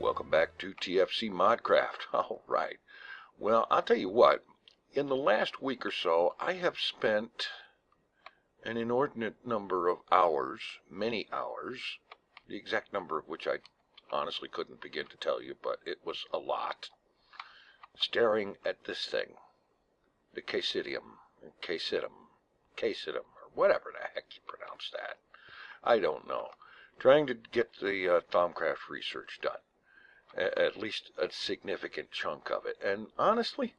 welcome back to TFC Modcraft. Alright, well, I'll tell you what, in the last week or so, I have spent an inordinate number of hours, many hours, the exact number of which I honestly couldn't begin to tell you, but it was a lot, staring at this thing, the Casidium, or whatever the heck you pronounce that. I don't know. Trying to get the Thaumcraft research done. At least a significant chunk of it. And honestly,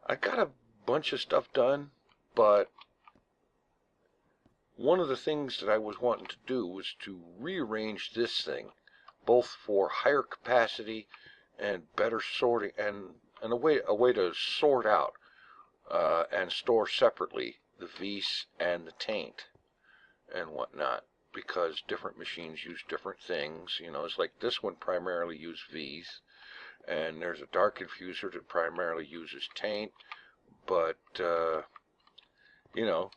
I got a bunch of stuff done, but one of the things that I was wanting to do was to rearrange this thing, both for higher capacity and better sorting, and a way to sort out and store separately the V's and the taint and whatnot, because different machines use different things. You know, it's like this one primarily uses V's, and there's a dark infuser that primarily uses taint, but you know,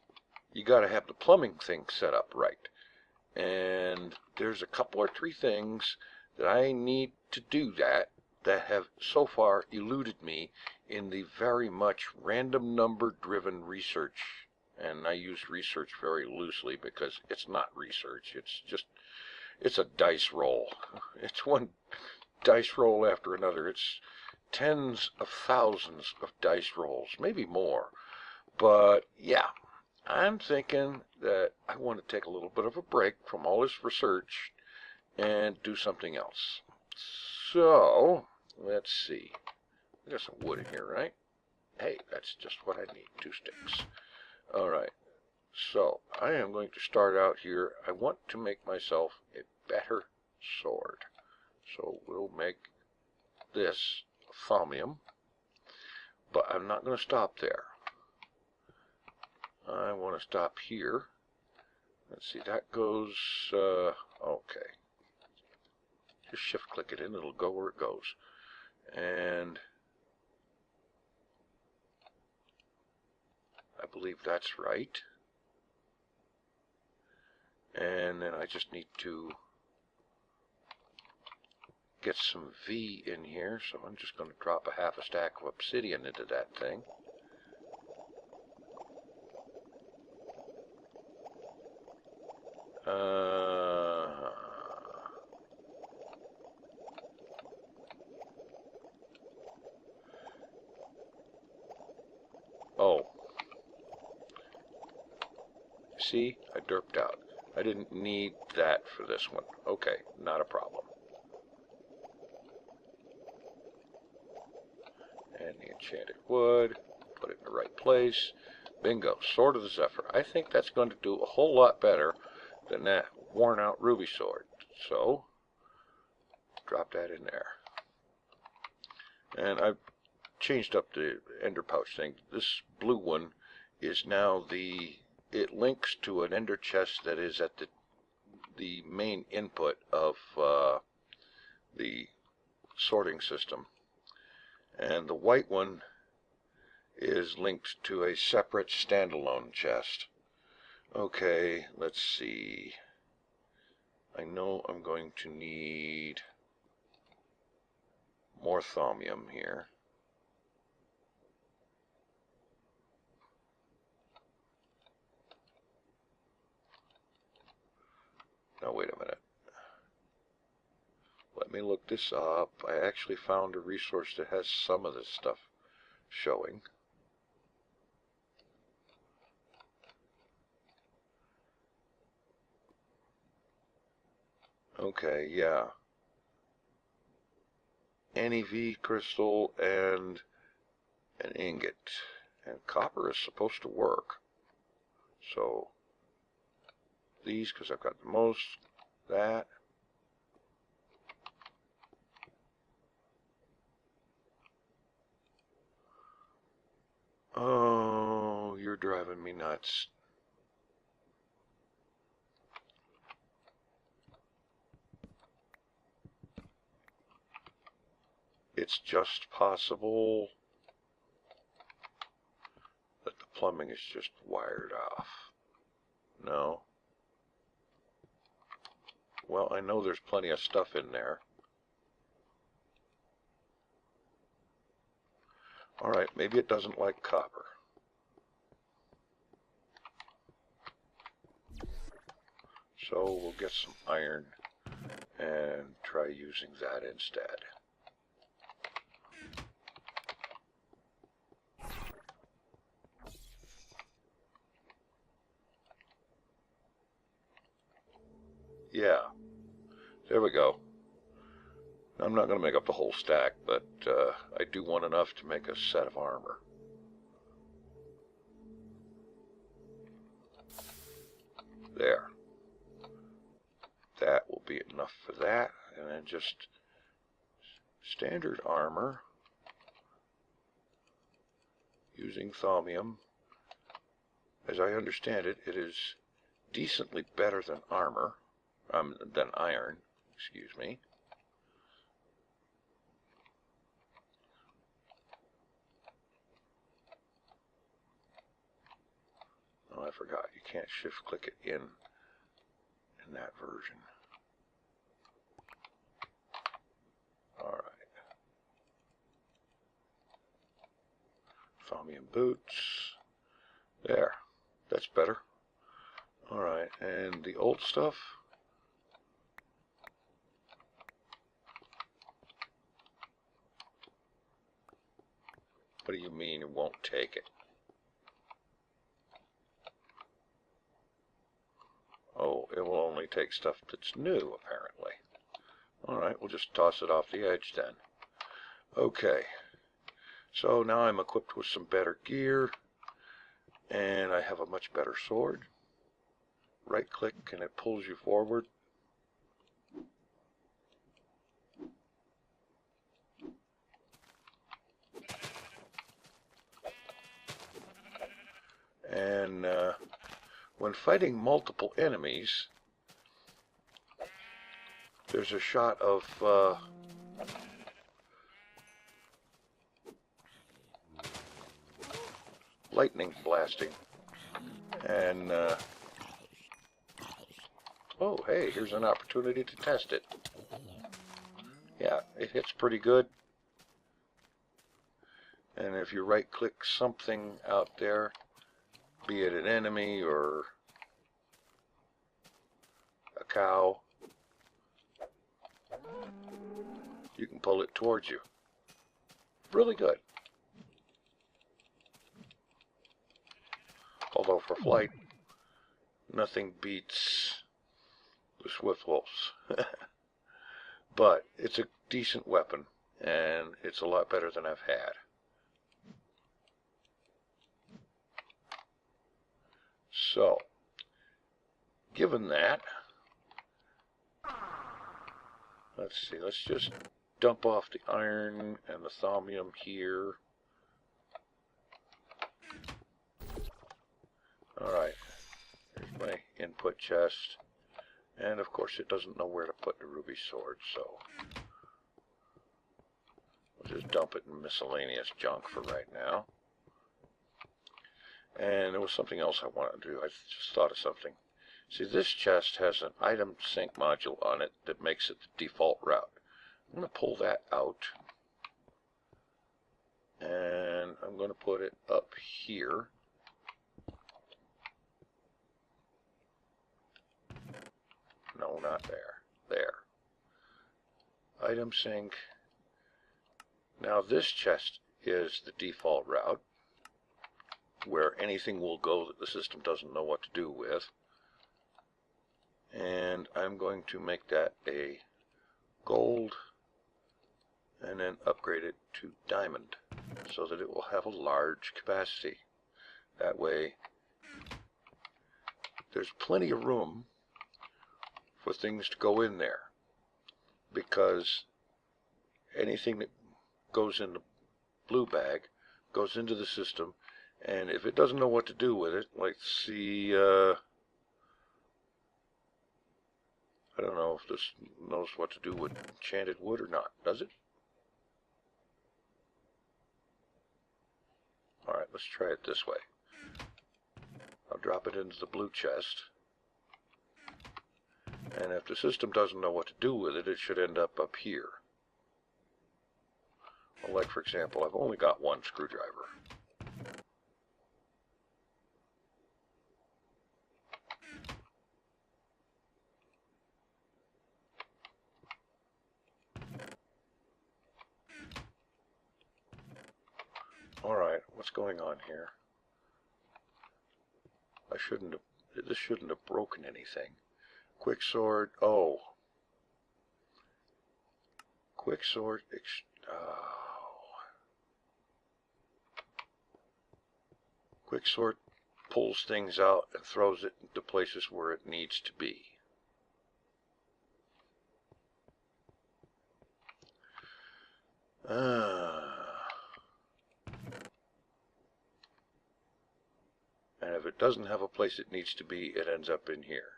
you got to have the plumbing thing set up right, and there's a couple or three things that I need to do that have so far eluded me in the very much random number driven research. And I use research very loosely because it's not research. It's a dice roll. It's one dice roll after another. It's tens of thousands of dice rolls, maybe more. But yeah, I'm thinking that I want to take a little bit of a break from all this research and do something else. So, let's see. I got some wood in here, right? Hey, that's just what I need, 2 sticks. Alright, so I am going to start out here. I want to make myself a better sword. So we'll make this thaumium, but I'm not going to stop there. I want to stop here. Let's see, that goes, okay. Just shift click it in, it'll go where it goes. And I believe that's right. And then I just need to get some V in here, so I'm just going to drop a half a stack of obsidian into that thing. Oh. See, I derped out. I didn't need that for this one. Okay, not a problem. And the enchanted wood, put it in the right place. Bingo, Sword of the Zephyr. I think that's going to do a whole lot better than that worn out ruby sword. So, drop that in there. And I've changed up the ender pouch thing. This blue one is now it links to an ender chest that is at the main input of the sorting system, and the white one is linked to a separate standalone chest. Okay, let's see. I know I'm going to need more thaumium here. Now wait a minute. Let me look this up. I actually found a resource that has some of this stuff showing. Okay, yeah. NEV crystal and an ingot. And copper is supposed to work. So these, because I've got the most, that. Oh, you're driving me nuts. It's just possible that the plumbing is just wired off. No. Well, I know there's plenty of stuff in there. Alright, maybe it doesn't like copper. So we'll get some iron and try using that instead. Yeah, there we go. I'm not going to make up the whole stack, but I do want enough to make a set of armor. There. That will be enough for that, and then just standard armor using thaumium. As I understand it, it is decently better than armor, than iron, excuse me. Oh, I forgot, you can't shift click it in that version. Alright. Thaumium boots. There. That's better. Alright, and the old stuff. What do you mean it won't take it? Oh, it will only take stuff that's new, apparently. Alright, we'll just toss it off the edge then. Okay, so now I'm equipped with some better gear, and I have a much better sword. Right click and it pulls you forward. And when fighting multiple enemies, there's a shot of lightning blasting. And oh, hey, here's an opportunity to test it. Yeah, it hits pretty good. And if you right click something out there, be it an enemy or a cow, you can pull it towards you. Really good. Although for flight, nothing beats the Swift Wolves. But it's a decent weapon, and it's a lot better than I've had. So, given that, let's see, let's just dump off the iron and the thaumium here. Alright, here's my input chest. And of course it doesn't know where to put the ruby sword, so we'll just dump it in miscellaneous junk for right now. And there was something else I wanted to do. I just thought of something. See, this chest has an item sync module on it that makes it the default route. I'm going to pull that out, and I'm going to put it up here. No, not there. There. Item sync. Now this chest is the default route, where anything will go that the system doesn't know what to do with. And I'm going to make that a gold and then upgrade it to diamond so that it will have a large capacity. That way there's plenty of room for things to go in there, because anything that goes in the blue bag goes into the system, and if it doesn't know what to do with it, like see, I don't know if this knows what to do with enchanted wood or not, does it? Alright, let's try it this way. I'll drop it into the blue chest, and if the system doesn't know what to do with it, it should end up here. Like, for example, I've only got one screwdriver. Alright, what's going on here? This shouldn't have broken anything. Quicksort, oh. Quicksort, Quicksort pulls things out and throws it into places where it needs to be. And if it doesn't have a place it needs to be, it ends up in here.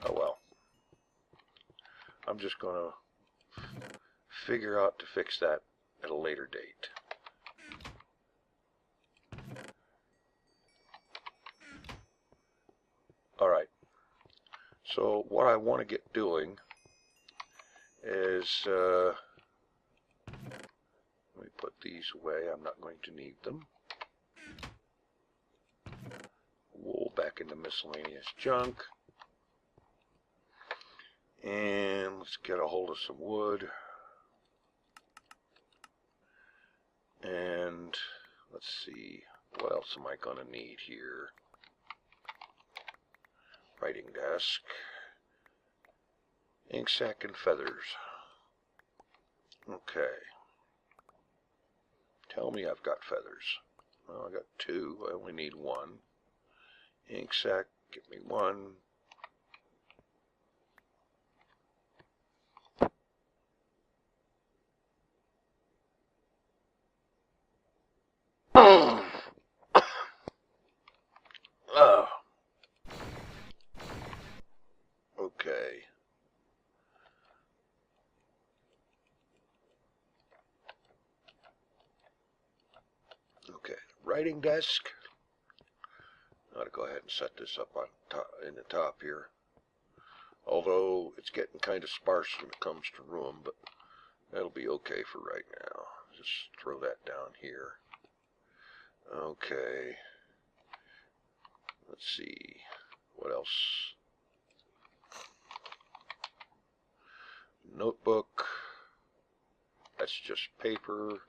Oh well. I'm just going to figure out to fix that at a later date. Alright. So what I want to get doing is let me put these away. I'm not going to need them. Wool back into miscellaneous junk. And let's get a hold of some wood. And let's see, what else am I going to need here? Writing desk. Ink sac and feathers. Okay. Tell me I've got feathers. Well, I got 2. I only need 1. Ink sac, give me 1. Okay. Okay, writing desk. I ought to go ahead and set this up on top, in the top here. Although it's getting kind of sparse when it comes to room, but that'll be okay for right now. Just throw that down here. Okay. Let's see. What else? Notebook. That's just paper.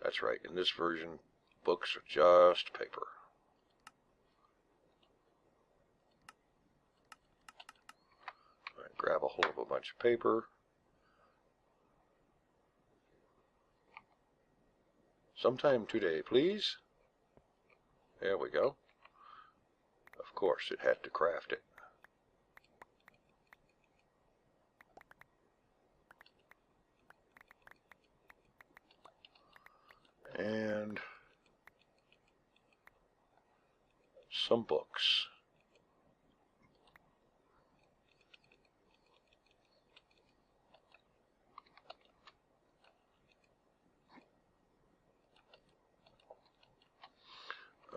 That's right. In this version, books are just paper. All right, grab a hold of a bunch of paper. Sometime today, please. There we go. Of course, it had to craft it. And some books.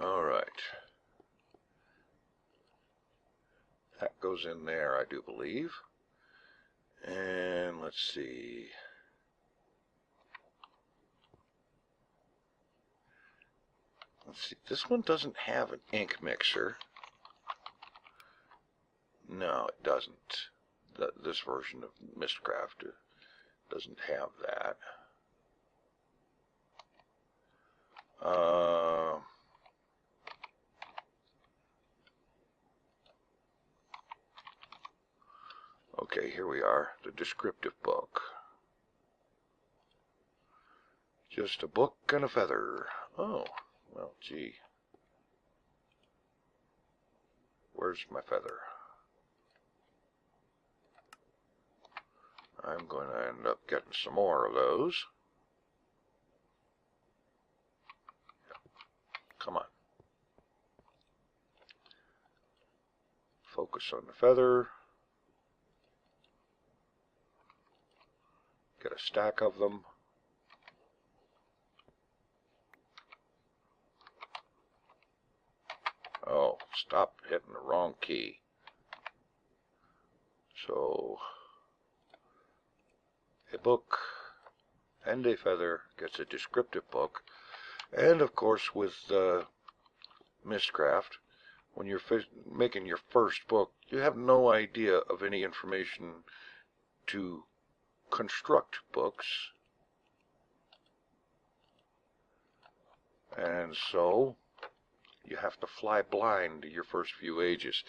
All right. That goes in there, I do believe. And let's see. Let's see. This one doesn't have an ink mixer. No, it doesn't. This version of Mystcraft doesn't have that. Okay, here we are, the descriptive book. Just a book and a feather. Oh, well, gee. Where's my feather? I'm going to end up getting some more of those. Come on. Focus on the feather. Get a stack of them. Oh, stop hitting the wrong key. So, a book and a feather gets a descriptive book. And of course with Mystcraft, when you're making your first book, you have no idea of any information to construct books. And so you have to fly blind your first few ages.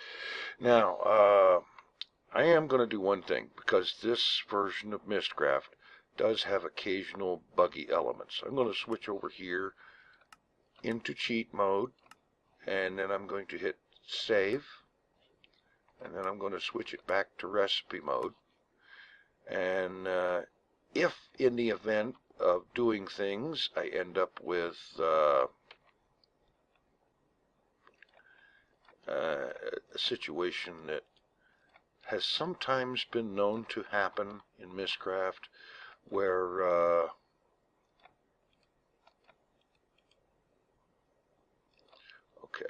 Now, I am going to do one thing, because this version of Mystcraft does have occasional buggy elements. I'm going to switch over here into cheat mode, and then I'm going to hit save, and then I'm going to switch it back to recipe mode. And if in the event of doing things I end up with a situation that has sometimes been known to happen in Mystcraft, where okay,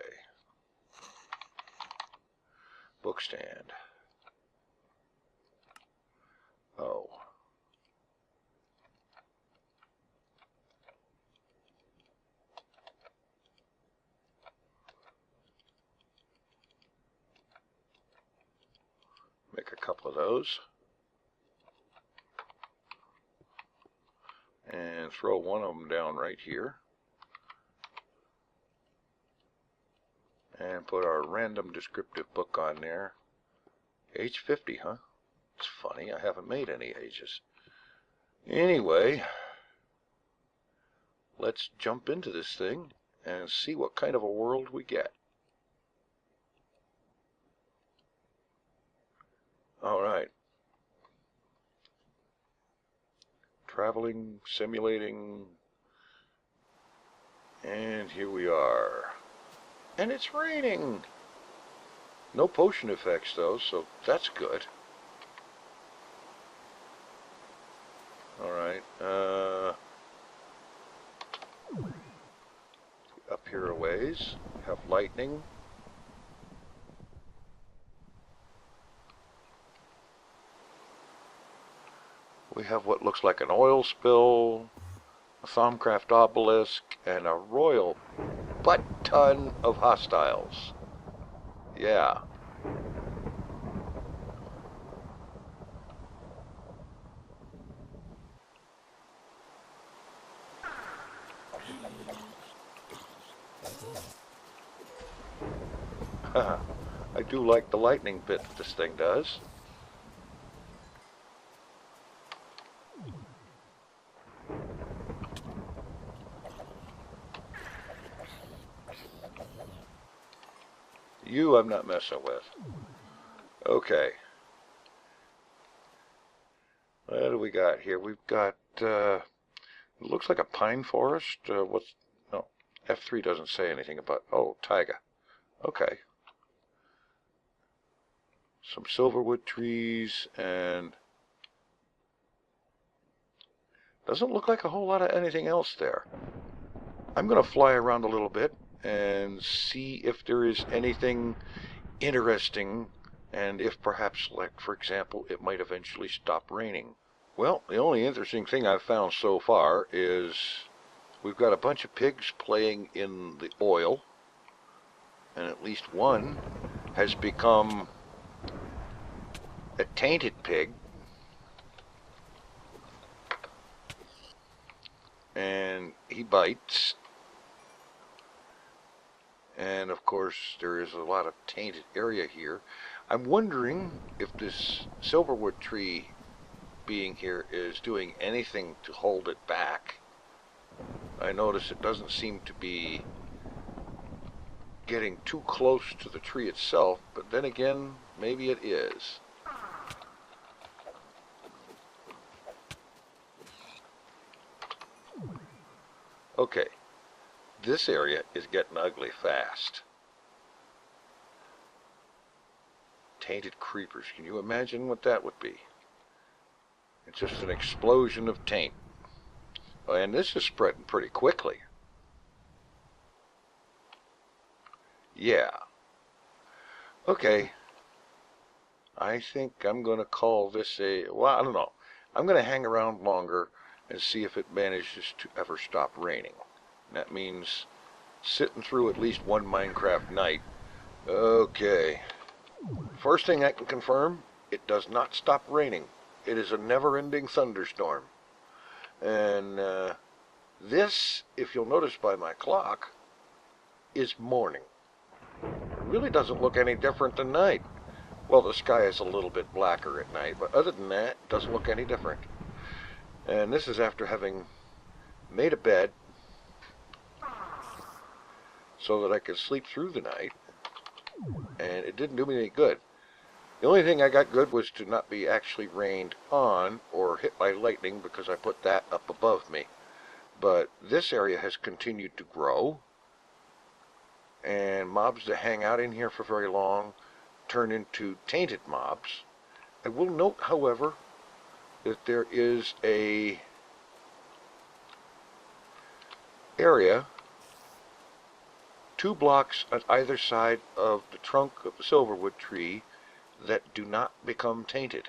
book stand. Oh. Make a couple of those. And throw one of them down right here. And put our random descriptive book on there. Age 50, huh? It's funny, I haven't made any ages. Anyway, let's jump into this thing and see what kind of a world we get. Alright. Traveling, simulating, and here we are. And it's raining! No potion effects though, so that's good. Alright, up here a ways, have lightning. We have what looks like an oil spill, a Thaumcraft obelisk, and a royal butt-ton of hostiles. Yeah. I do like the lightning bit that this thing does. You I'm not messing with. Okay. What do we got here? We've got, it looks like a pine forest. What's, no, F3 doesn't say anything about, oh, taiga. Okay. Some silverwood trees, and doesn't look like a whole lot of anything else there. I'm going to fly around a little bit and see if there is anything interesting, and if perhaps, like for example, it might eventually stop raining. Well, the only interesting thing I've found so far is we've got a bunch of pigs playing in the oil, and at least one has become a tainted pig, and he bites. And of course there is a lot of tainted area here. I'm wondering if this silverwood tree being here is doing anything to hold it back. I notice it doesn't seem to be getting too close to the tree itself, but then again, maybe it is. Okay. This area is getting ugly fast. Tainted creepers. Can you imagine what that would be? It's just an explosion of taint. And this is spreading pretty quickly. Yeah. Okay. I think I'm going to call this a, well, I don't know. I'm going to hang around longer and see if it manages to ever stop raining. That means sitting through at least one Minecraft night. Okay. First thing I can confirm, it does not stop raining. It is a never-ending thunderstorm. And this, if you'll notice by my clock, is morning. It really doesn't look any different than night. Well, the sky is a little bit blacker at night, but other than that, it doesn't look any different. And this is after having made a bed so that I could sleep through the night, and it didn't do me any good. The only thing I got good was to not be actually rained on or hit by lightning, because I put that up above me. But this area has continued to grow, and mobs that hang out in here for very long turn into tainted mobs. I will note, however, that there is a area 2 blocks on either side of the trunk of the silverwood tree that do not become tainted.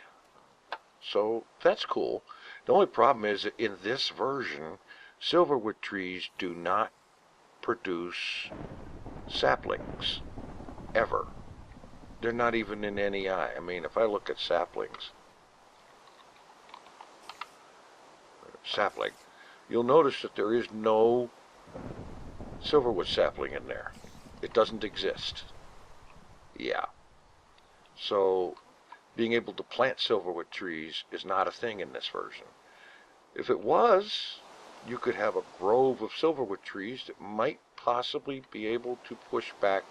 So that's cool. The only problem is that in this version, silverwood trees do not produce saplings, ever. They're not even in NEI. I mean, if I look at sapling, you'll notice that there is no silverwood sapling in there. It doesn't exist. Yeah. So being able to plant silverwood trees is not a thing in this version. If it was, you could have a grove of silverwood trees that might possibly be able to push back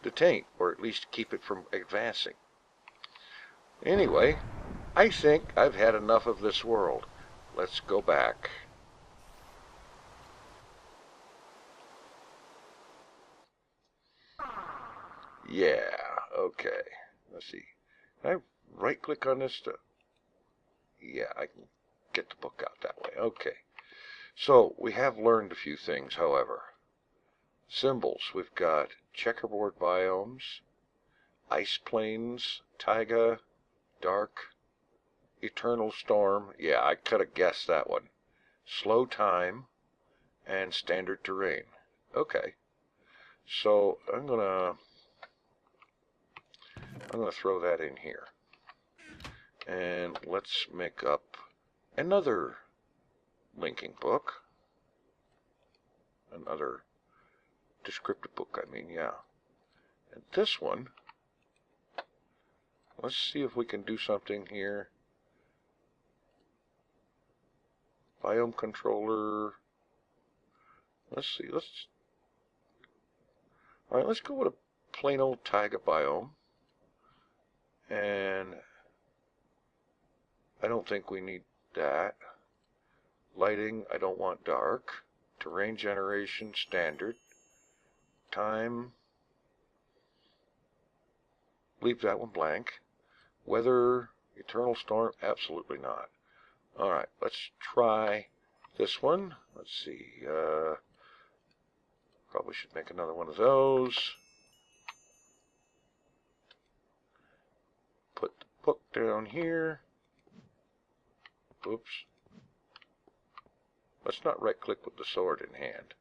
the taint, or at least keep it from advancing. Anyway, I think I've had enough of this world. Let's go back. Yeah, okay. Let's see. Can I right click on this? Yeah, I can get the book out that way. Okay. So we have learned a few things, however. Symbols. We've got checkerboard biomes, ice plains, taiga, dark, eternal storm. Yeah, I could have guessed that one. Slow time, and standard terrain. Okay. So I'm gonna throw that in here. And let's make up another linking book. Another descriptive book, I mean, yeah. And this one, let's see if we can do something here. Biome controller. Let's see, alright, let's go with a plain old taiga biome. And I don't think we need that. Lighting, I don't want dark. Terrain generation, standard. Time, leave that one blank. Weather, eternal storm, absolutely not. Alright, let's try this one. Let's see, probably should make another one of those. Put the book down here. Oops. Let's not right click with the sword in hand.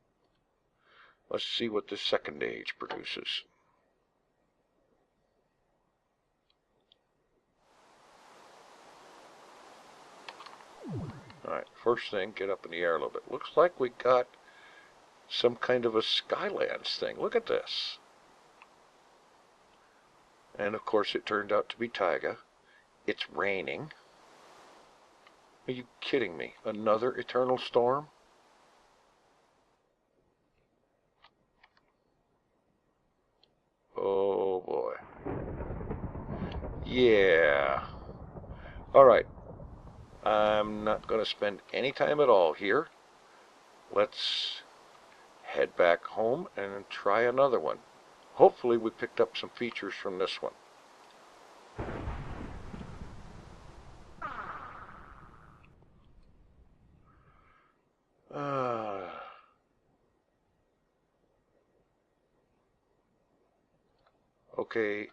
Let's see what this second age produces. Alright, first thing, get up in the air a little bit. Looks like we got some kind of a Skylands thing. Look at this. And of course it turned out to be taiga. It's raining. Are you kidding me? Another eternal storm? Oh boy. Yeah. Alright. I'm not going to spend any time at all here. Let's head back home and try another one. Hopefully we picked up some features from this one. Okay,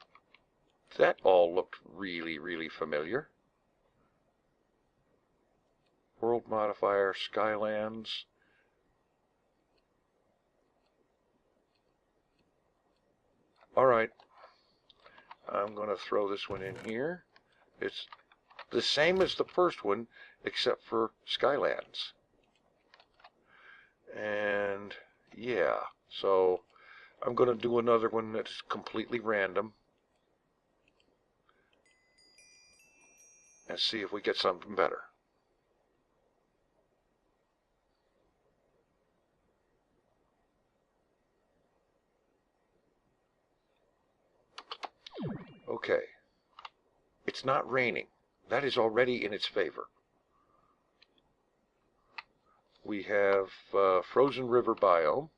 That all looked really, really familiar. World modifier, Skylands. Alright, I'm going to throw this one in here. It's the same as the first one, except for Skylands. And yeah, so I'm going to do another one that's completely random. And see if we get something better. Okay. It's not raining. That is already in its favor. We have frozen river biome.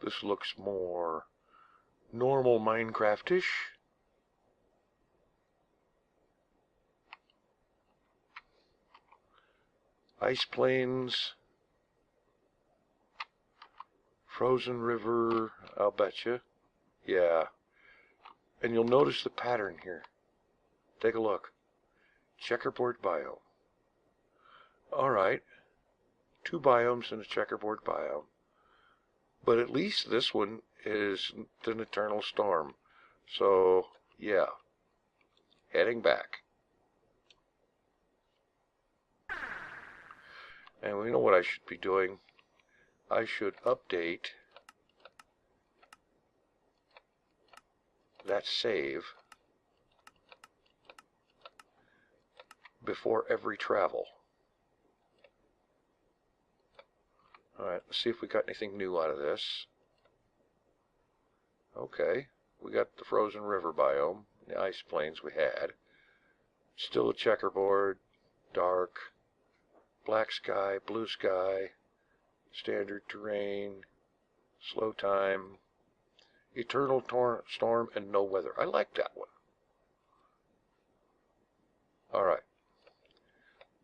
This looks more normal Minecraft-ish. Ice plains. Frozen river, I'll betcha. Yeah. And you'll notice the pattern here. Take a look. Checkerboard biome. Alright. 2 biomes in a checkerboard biome. But at least this one is an eternal storm. So, yeah. Heading back. And we know what I should be doing. I should update that save before every travel. Alright, let's see if we got anything new out of this. Okay, we got the frozen river biome, the ice plains we had. Still a checkerboard, dark, black sky, blue sky, standard terrain, slow time, eternal storm, and no weather. I like that one. Alright.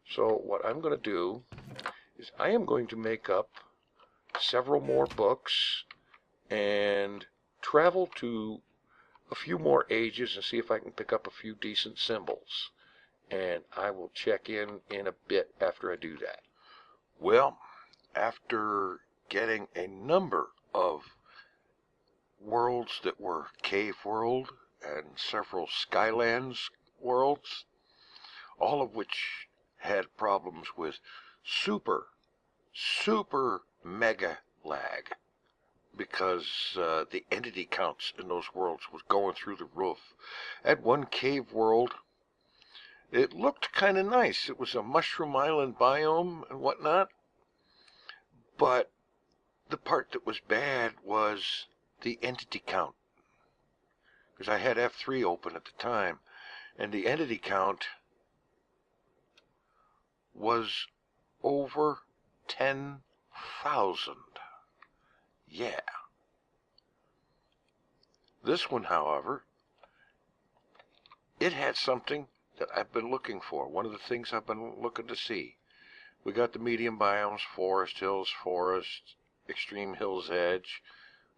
So what I'm going to do is I am going to make up several more books and travel to a few more ages and see if I can pick up a few decent symbols. And I will check in a bit after I do that. Well, after getting a number of worlds that were Cave World and several Skylands worlds, all of which had problems with super mega lag, because the entity counts in those worlds was going through the roof. At one cave world, it looked kind of nice. It was a mushroom island biome and whatnot, but the part that was bad was the entity count, because I had F3 open at the time, and the entity count was over 10,000. Yeah. This one, however, it had something that I've been looking for. One of the things I've been looking to see. We got the medium biomes, forest, hills, forest, extreme hills edge.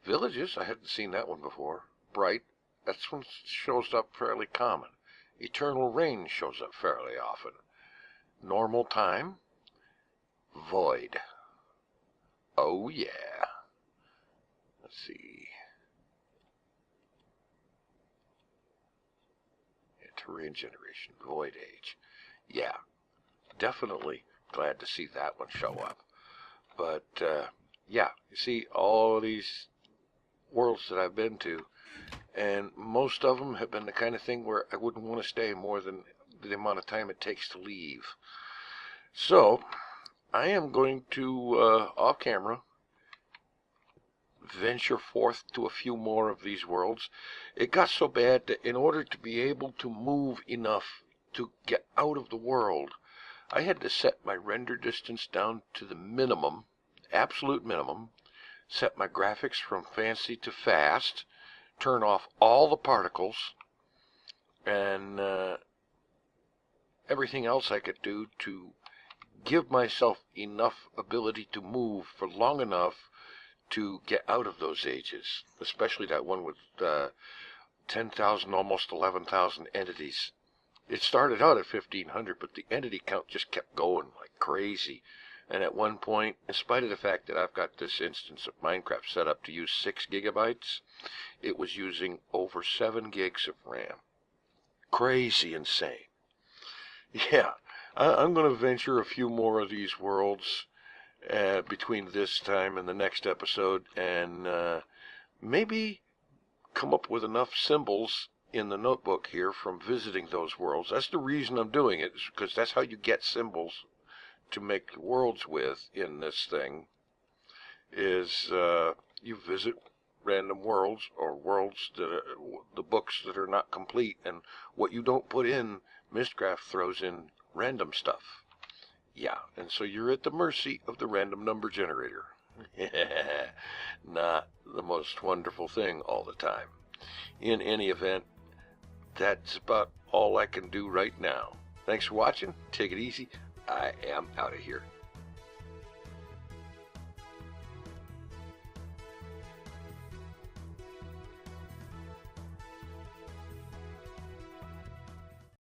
Villages, I hadn't seen that one before. Bright, that's one shows up fairly common. Eternal rain shows up fairly often. Normal time, void. Oh yeah. Let's see. Terrain generation, void age. Yeah, definitely glad to see that one show up. But yeah, you see all of these worlds that I've been to, and most of them have been the kind of thing where I wouldn't want to stay more than the amount of time it takes to leave. So I am going to off camera venture forth to a few more of these worlds. It got so bad that in order to be able to move enough to get out of the world, I had to set my render distance down to the minimum, absolute minimum, set my graphics from fancy to fast, turn off all the particles, and everything else I could do to give myself enough ability to move for long enough to get out of those ages, especially that one with 10,000, almost 11,000 entities. It started out at 1,500, but the entity count just kept going like crazy. And at one point, in spite of the fact that I've got this instance of Minecraft set up to use 6 gigabytes, it was using over 7 gigs of RAM. Crazy insane. Yeah, I'm going to venture a few more of these worlds between this time and the next episode, and maybe come up with enough symbols in the notebook here from visiting those worlds. That's the reason I'm doing it, is because that's how you get symbols to make worlds with in this thing, is you visit random worlds, or worlds that are, the books that are not complete, and what you don't put in, Mystcraft throws in random stuff. Yeah, and so you're at the mercy of the random number generator. Not the most wonderful thing all the time. In any event, that's about all I can do right now. Thanks for watching. Take it easy. I am out of here.